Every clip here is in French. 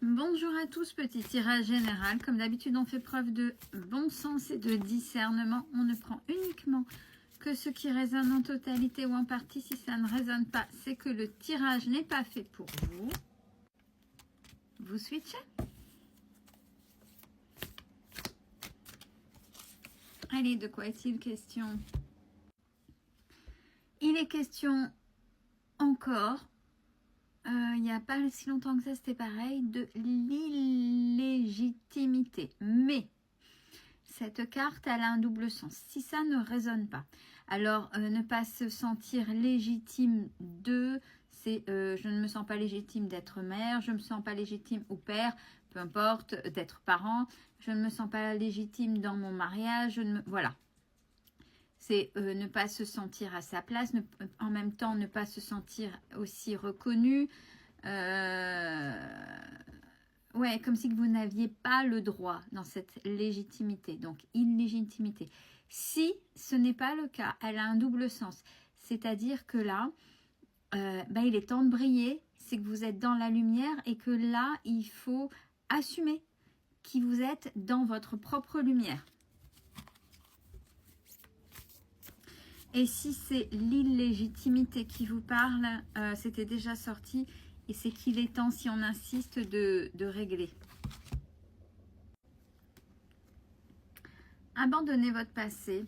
Bonjour à tous, petit tirage général. Comme d'habitude, on fait preuve de bon sens et de discernement. On ne prend uniquement que ce qui résonne en totalité ou en partie. Si ça ne résonne pas, c'est que le tirage n'est pas fait pour vous. Vous switchez. Allez, de quoi est-il question? Il est question encore, il n'y a pas si longtemps que ça, c'était pareil, de l'illégitimité. Mais cette carte, elle a un double sens. Si ça ne résonne pas, alors ne pas se sentir légitime de, c'est je ne me sens pas légitime d'être mère, je ne me sens pas légitime ou père, peu importe, d'être parent, je ne me sens pas légitime dans mon mariage, voilà. C'est ne pas se sentir à sa place, en même temps ne pas se sentir aussi reconnu. Ouais, comme si vous n'aviez pas le droit dans cette légitimité, donc illégitimité. Si ce n'est pas le cas, elle a un double sens. C'est-à-dire que là, il est temps de briller, c'est que vous êtes dans la lumière et que là, il faut assumer qui vous êtes dans votre propre lumière. Et si c'est l'illégitimité qui vous parle, c'était déjà sorti et c'est qu'il est temps, si on insiste, de régler. Abandonnez votre passé.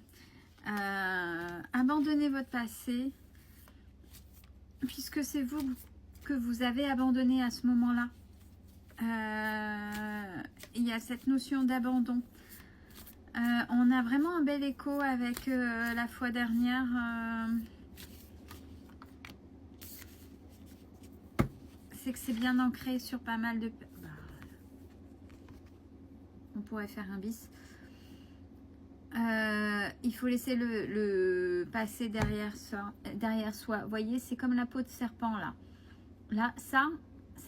Abandonnez votre passé, puisque c'est vous que vous avez abandonné à ce moment-là. Il y a cette notion d'abandon. On a vraiment un bel écho avec la fois dernière. C'est que c'est bien ancré sur pas mal de... on pourrait faire un bis. Il faut laisser le passé derrière soi. Vous voyez, c'est comme la peau de serpent là. Là, ça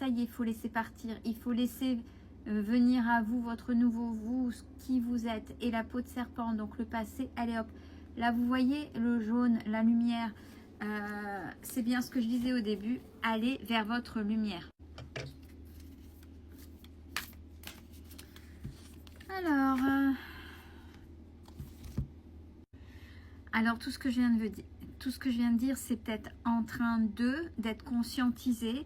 y est, il faut laisser partir. Il faut laisser venir à vous, votre nouveau vous, qui vous êtes. Et la peau de serpent, donc le passé, allez hop. Là, vous voyez le jaune, la lumière. C'est bien ce que je disais au début. Allez vers votre lumière. Alors tout ce que je viens de dire, c'est peut-être en train d'être conscientisé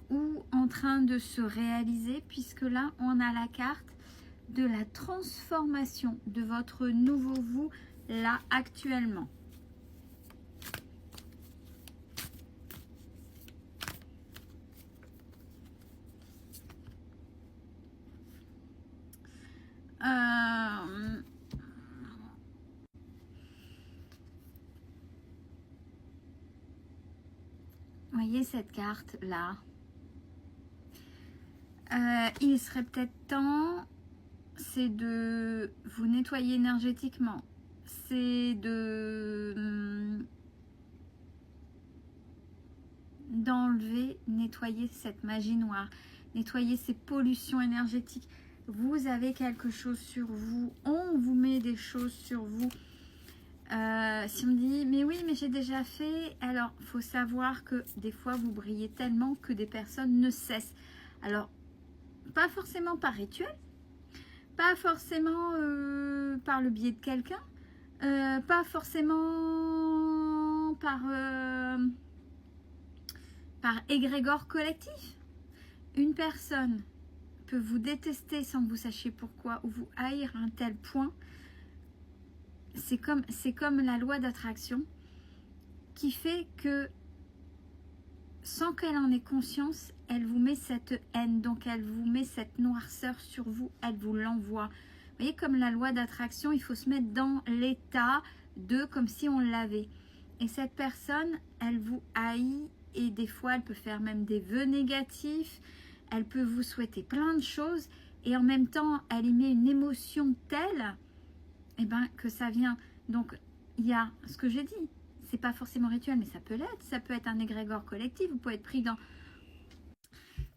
ou en train de se réaliser, puisque là, on a la carte de la transformation de votre nouveau vous, là, actuellement. Voyez cette carte là. Il serait peut-être temps, c'est de vous nettoyer énergétiquement, c'est de d'enlever, nettoyer cette magie noire, nettoyer ces pollutions énergétiques. Vous avez quelque chose sur vous, on vous met des choses sur vous. Si on dit mais oui mais j'ai déjà fait, alors il faut savoir que des fois vous brillez tellement que des personnes ne cessent. Alors pas forcément par rituel, pas forcément par le biais de quelqu'un, pas forcément par égrégore collectif. Une personne peut vous détester sans que vous sachiez pourquoi ou vous haïr à un tel point. C'est comme la loi d'attraction qui fait que sans qu'elle en ait conscience, elle vous met cette haine, donc elle vous met cette noirceur sur vous, elle vous l'envoie. Vous voyez, comme la loi d'attraction, il faut se mettre dans l'état de comme si on l'avait. Et cette personne, elle vous haït et des fois, elle peut faire même des vœux négatifs, elle peut vous souhaiter plein de choses et en même temps, elle y met une émotion telle que ça vient. Donc, il y a ce que j'ai dit. C'est pas forcément rituel, mais ça peut l'être. Ça peut être un égrégore collectif. Vous pouvez être pris dans...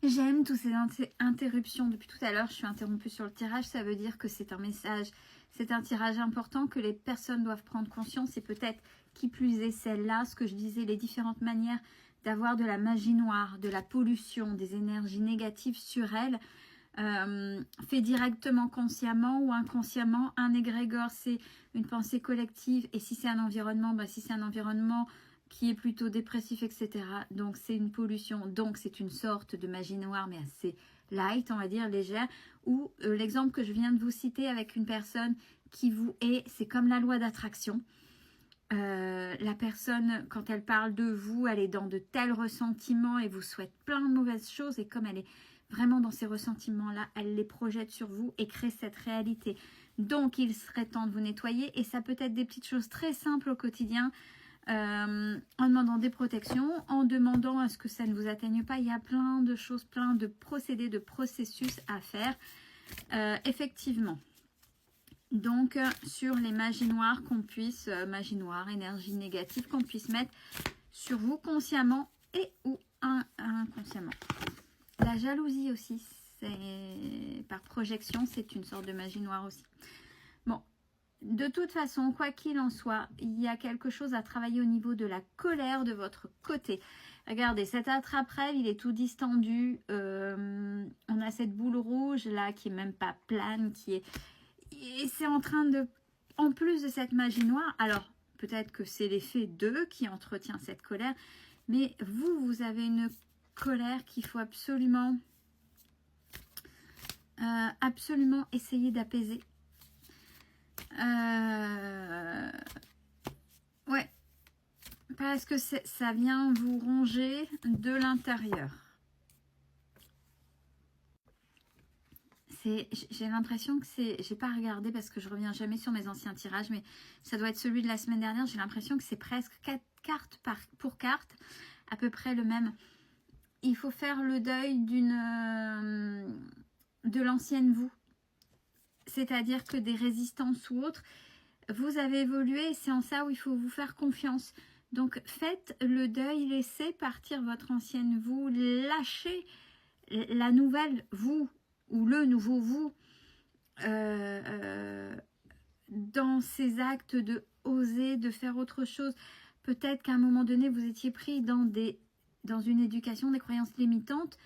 J'aime toutes ces interruptions. Depuis tout à l'heure, je suis interrompue sur le tirage. Ça veut dire que c'est un message, c'est un tirage important que les personnes doivent prendre conscience. Et peut-être, qui plus est celle-là, ce que je disais, les différentes manières d'avoir de la magie noire, de la pollution, des énergies négatives sur elle, fait directement consciemment ou inconsciemment. Un égrégore, c'est une pensée collective, et si c'est un environnement, si c'est un environnement qui est plutôt dépressif, etc., donc c'est une pollution, donc c'est une sorte de magie noire, mais assez light, on va dire, légère. Ou l'exemple que je viens de vous citer avec une personne qui vous est, c'est comme la loi d'attraction. La personne, quand elle parle de vous, elle est dans de tels ressentiments et vous souhaite plein de mauvaises choses, et comme elle est vraiment dans ces ressentiments-là, elle les projette sur vous et crée cette réalité. Donc, il serait temps de vous nettoyer, et ça peut être des petites choses très simples au quotidien, en demandant des protections, en demandant à ce que ça ne vous atteigne pas. Il y a plein de choses, plein de procédés, de processus à faire, effectivement. Donc, sur les magies noires qu'on puisse, magie noire, énergie négative, qu'on puisse mettre sur vous consciemment et ou inconsciemment. La jalousie aussi, c'est par projection, c'est une sorte de magie noire aussi. Bon, de toute façon, quoi qu'il en soit, il y a quelque chose à travailler au niveau de la colère de votre côté. Regardez, cet attrape-rêve, il est tout distendu. On a cette boule rouge là qui est même pas plane, qui est... Et c'est en train de... En plus de cette magie noire, alors peut-être que c'est l'effet d'eux qui entretient cette colère, mais vous avez une colère qu'il faut absolument essayer d'apaiser. Ouais, parce que ça vient vous ronger de l'intérieur. J'ai l'impression que c'est... J'ai pas regardé parce que je reviens jamais sur mes anciens tirages, mais ça doit être celui de la semaine dernière. J'ai l'impression que c'est presque 4 cartes pour carte, à peu près le même. Il faut faire le deuil de l'ancienne vous. C'est-à-dire que des résistances ou autres, vous avez évolué, et c'est en ça où il faut vous faire confiance. Donc faites le deuil, laissez partir votre ancienne vous, lâchez la nouvelle vous ou le nouveau vous dans ces actes de oser, de faire autre chose. Peut-être qu'à un moment donné, vous étiez pris dans une éducation, des croyances limitantes,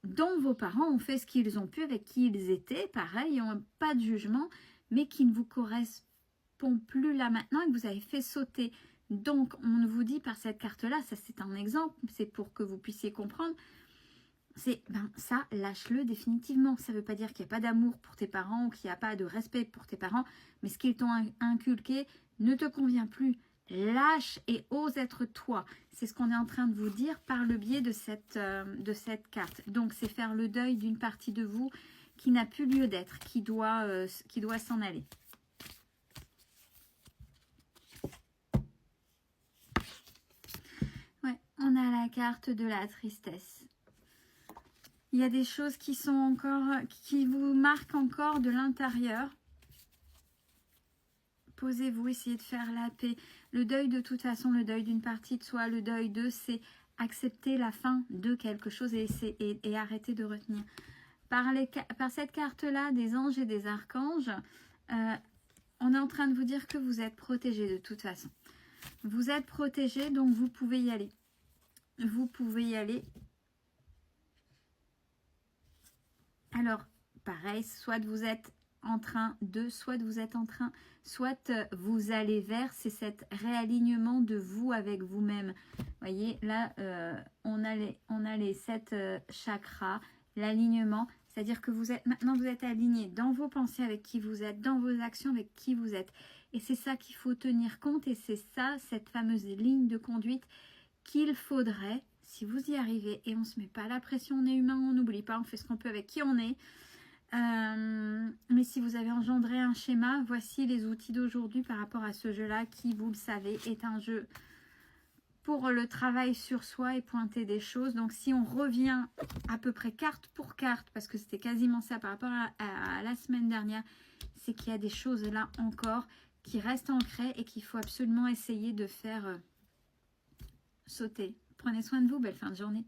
dont vos parents ont fait ce qu'ils ont pu avec qui ils étaient, pareil, ils n'ont pas de jugement, mais qui ne vous correspond plus là maintenant et que vous avez fait sauter. Donc, on vous dit par cette carte-là, ça c'est un exemple, c'est pour que vous puissiez comprendre, c'est ça, lâche-le définitivement. Ça ne veut pas dire qu'il n'y a pas d'amour pour tes parents ou qu'il n'y a pas de respect pour tes parents, mais ce qu'ils t'ont inculqué ne te convient plus. Lâche et ose être toi. C'est ce qu'on est en train de vous dire par le biais de cette carte. Donc, c'est faire le deuil d'une partie de vous qui n'a plus lieu d'être, qui doit s'en aller. Ouais, on a la carte de la tristesse. Il y a des choses qui vous marquent encore de l'intérieur. Posez-vous, essayez de faire la paix. Le deuil, de toute façon, le deuil d'une partie de soi, le deuil c'est accepter la fin de quelque chose et arrêter de retenir. Par cette carte-là, des anges et des archanges, on est en train de vous dire que vous êtes protégés de toute façon. Vous êtes protégés, donc vous pouvez y aller. Vous pouvez y aller. Alors, pareil, soit vous êtes en train de, soit vous êtes en train, soit vous allez vers, c'est cet réalignement de vous avec vous-même. Vous voyez, là, on a les 7 chakras, l'alignement, c'est-à-dire que maintenant vous êtes aligné dans vos pensées avec qui vous êtes, dans vos actions avec qui vous êtes. Et c'est ça qu'il faut tenir compte, et c'est ça, cette fameuse ligne de conduite qu'il faudrait, si vous y arrivez, et on ne se met pas la pression, on est humain, on n'oublie pas, on fait ce qu'on peut avec qui on est. Mais si vous avez engendré un schéma, voici les outils d'aujourd'hui par rapport à ce jeu-là qui, vous le savez, est un jeu pour le travail sur soi et pointer des choses. Donc si on revient à peu près carte pour carte, parce que c'était quasiment ça par rapport à la semaine dernière, c'est qu'il y a des choses là encore qui restent ancrées et qu'il faut absolument essayer de faire sauter. Prenez soin de vous, belle fin de journée.